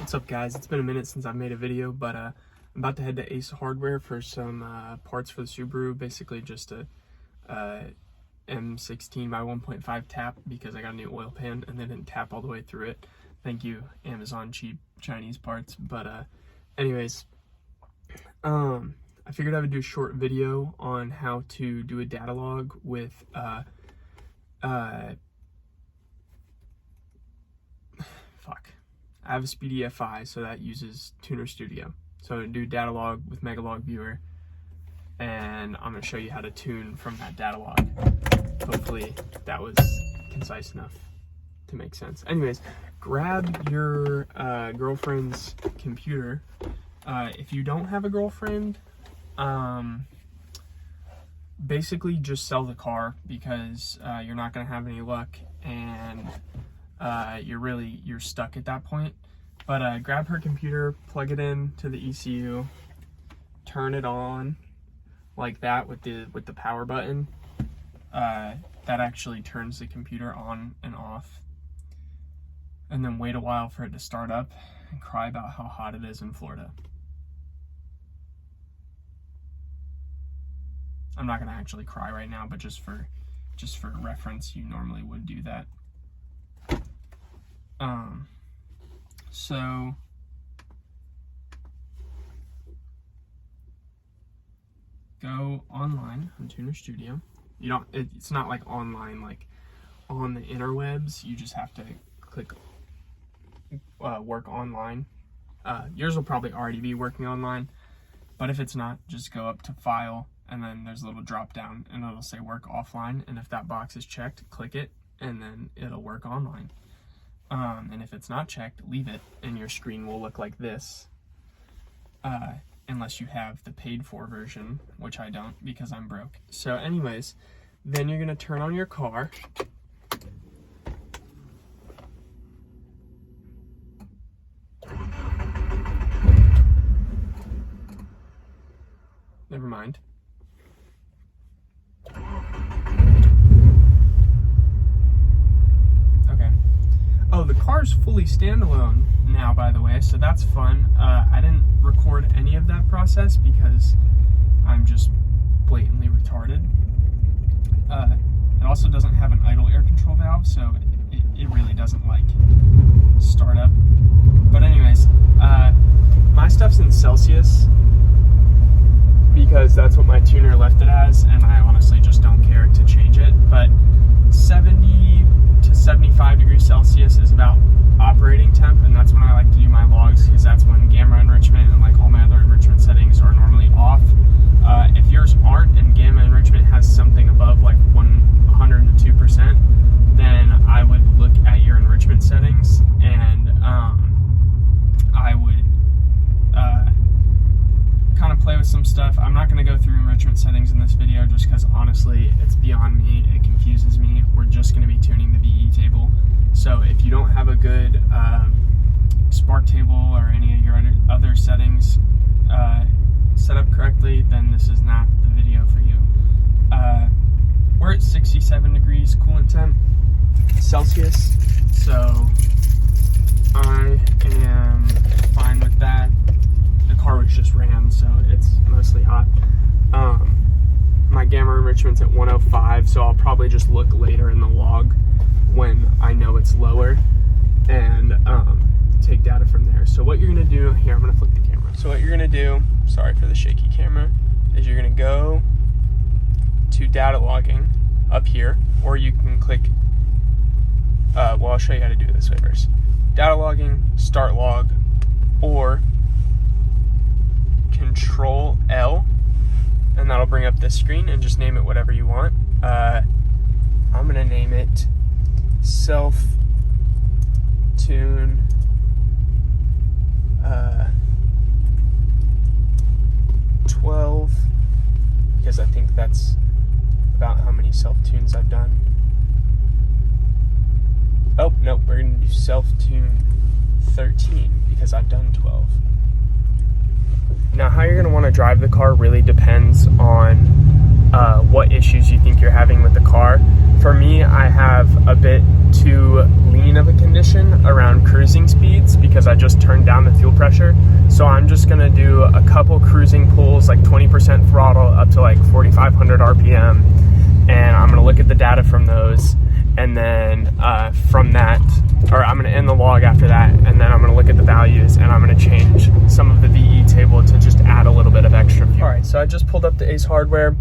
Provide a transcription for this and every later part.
What's up, guys? It's been a minute since I've made a video, but I'm about to head to Ace Hardware for some parts for the Subaru. Basically just a M16 by 1.5 tap because I got a new oil pan and they didn't tap all the way through it. Thank you, Amazon cheap Chinese parts. But anyways, I figured I would do a short video on how to do a data log with I have a Speedy FI, so that uses tunerstudio. So I'm gonna do data log with Megalog viewer, and I'm gonna show you how to tune from that data log. Hopefully that was concise enough to make sense. Anyways, grab your girlfriend's computer. If you don't have a girlfriend, basically just sell the car because you're not gonna have any luck, and you're stuck at that point. But grab her computer, plug it in to the ECU, turn it on like that with the power button. That actually turns the computer on and off. And then wait a while for it to start up and cry about how hot it is in Florida. I'm not gonna actually cry right now, but just for reference, you normally would do that. So go online on tunerstudio. You don't, it's not like online, like on the interwebs. You just have to click work online. Yours will probably already be working online, but if it's not, just go up to file, and then there's a little drop down and it'll say work offline, and if that box is checked, click it, and then it'll work online. And if it's not checked, leave it, and your screen will look like this, unless you have the paid for version, which I don't because I'm broke. So anyways, then you're gonna turn on your car. Never mind. Oh, the car's fully standalone now, by the way, so that's fun. I didn't record any of that process because I'm just blatantly retarded. It also doesn't have an idle air control valve, so it really doesn't like start up. But anyways, my stuff's in Celsius because that's what my tuner left it as, and I honestly just don't care to change it. But 70 to 75 degrees Celsius is about operating temp, and that's when I like to do my logs because that's when gamma enrichment and like all my other enrichment settings are normally off. If yours aren't and gamma enrichment has something above like 102%, then I would look at your enrichment settings, and I would kind of play with some stuff. I'm not going to go through enrichment settings in this video just because honestly it's beyond me, it confuses me. We're just going to be tuning the VE table. So if you don't have a good spark table or any of your other settings set up correctly, then this is not the video for you. We're at 67 degrees coolant temp Celsius, so I am fine with that. The car was just ran, so it's mostly hot. My gamma enrichment's at 105, so I'll probably just look later in the log when I know it's lower and take data from there. So what you're gonna do, here, I'm gonna flip the camera. So what you're gonna do, sorry for the shaky camera, is you're gonna go to data logging up here, or you can click, well, I'll show you how to do it this way first. Data logging, start log, or Control L, and that'll bring up this screen, and just name it whatever you want. I'm gonna name it self-tune 12, because I think that's about how many self-tunes I've done. Oh, no, we're gonna do self-tune 13 because I've done 12. Now, how you're going to want to drive the car really depends on what issues you think you're having with the car. For me, I have a bit too lean of a condition around cruising speeds because I just turned down the fuel pressure. So I'm just gonna do a couple cruising pulls, like 20% throttle up to like 4,500 RPM. And I'm gonna look at the data from those. And then from that, or I'm gonna end the log after that, and then I'm gonna look at the values and I'm gonna change some of the VE table to just add a little bit of extra fuel. All right, so I just pulled up the Ace Hardware.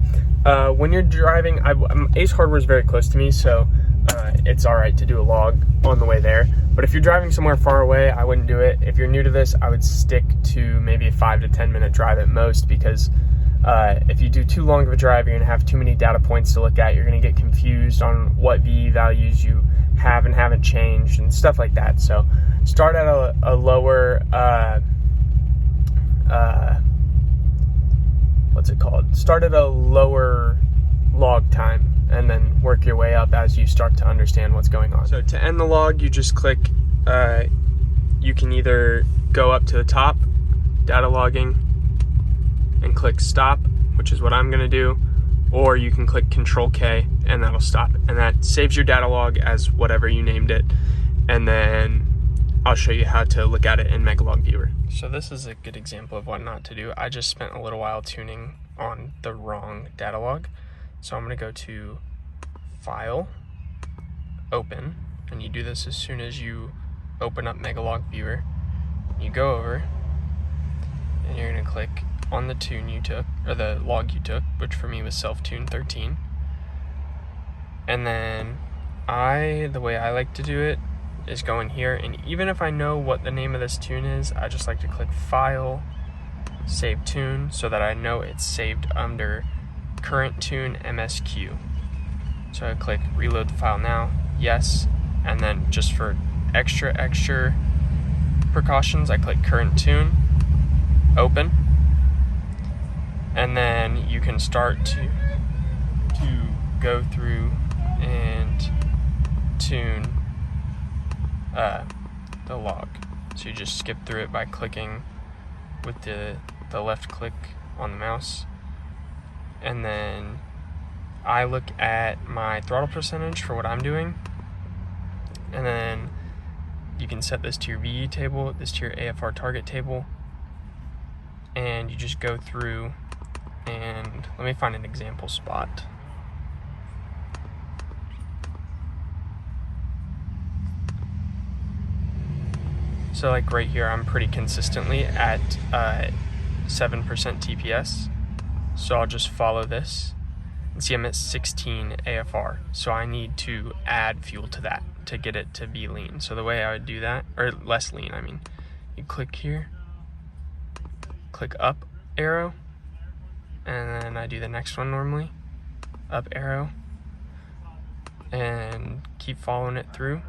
When you're driving, Ace Hardware is very close to me, so it's all right to do a log on the way there. But if you're driving somewhere far away, I wouldn't do it. If you're new to this, I would stick to maybe a 5 to 10 minute drive at most, because if you do too long of a drive, you're gonna have too many data points to look at. You're gonna get confused on what VE values you have and haven't changed and stuff like that. So start at a lower, what's it called? Start at a lower log time and then work your way up as you start to understand what's going on. So to end the log, you just click, you can either go up to the top, data logging, and click stop, which is what I'm gonna do, or you can click Control K and that'll stop. And that saves your data log as whatever you named it. And then I'll show you how to look at it in Megalog Viewer. So this is a good example of what not to do. I just spent a little while tuning on the wrong data log. So I'm gonna go to File, Open, and you do this as soon as you open up Megalog Viewer. You go over, and you're gonna click on the tune you took, or the log you took, which for me was self-tune 13. And then the way I like to do it is go in here, and even if I know what the name of this tune is, I just like to click File, Save Tune, so that I know it's saved under Current Tune MSQ. So I click Reload the file now, yes, and then just for extra precautions, I click Current Tune, Open, and then you can start to go through and tune the log. So you just skip through it by clicking with the left click on the mouse, and then I look at my throttle percentage for what I'm doing, and then you can set this to your VE table, this to your AFR target table, and you just go through, and let me find an example spot. So like right here, I'm pretty consistently at 7% TPS. So I'll just follow this and see I'm at 16 AFR. So I need to add fuel to that to get it to be lean. So the way I would do that, or less lean, I mean, you click here, click up arrow, and then I do the next one normally, up arrow, and keep following it through.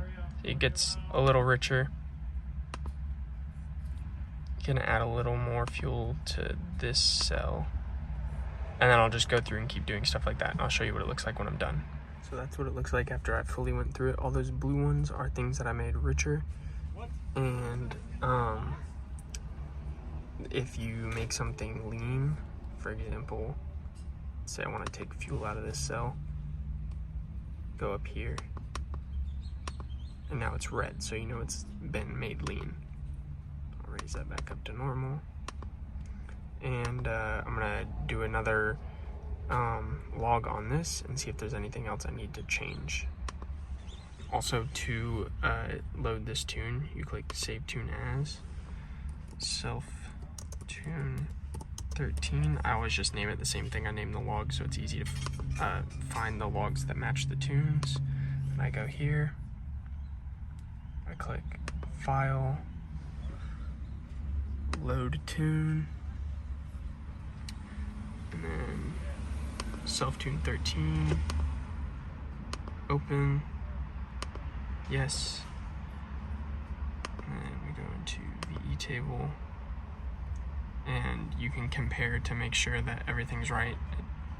It gets a little richer. Gonna add a little more fuel to this cell, and then I'll just go through and keep doing stuff like that, and I'll show you what it looks like when I'm done. So that's what it looks like after I fully went through it. All those blue ones are things that I made richer, and if you make something lean, for example, say I want to take fuel out of this cell, go up here, and now it's red, so you know it's been made lean. Raise that back up to normal, and I'm gonna do another log on this and see if there's anything else I need to change. Also, to load this tune, you click Save Tune As, Self-Tune 13. I always just name it the same thing I named the log, so it's easy to find the logs that match the tunes. And I go here, I click File, Load Tune, and then Self-Tune 13, Open, yes, and then we go into VE table, and you can compare to make sure that everything's right.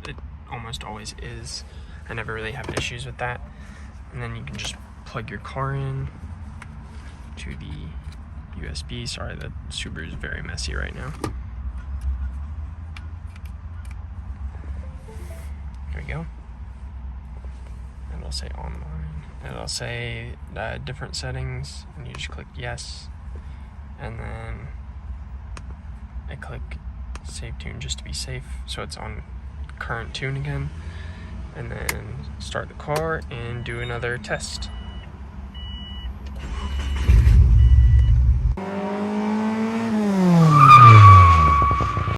It almost always is. I never really have issues with that. And then you can just plug your car in to the USB. Sorry, the Subaru is very messy right now. we go. And it'll say online. And it'll say different settings, and you just click yes. And then I click save tune just to be safe, so it's on current tune again. And then start the car and do another test.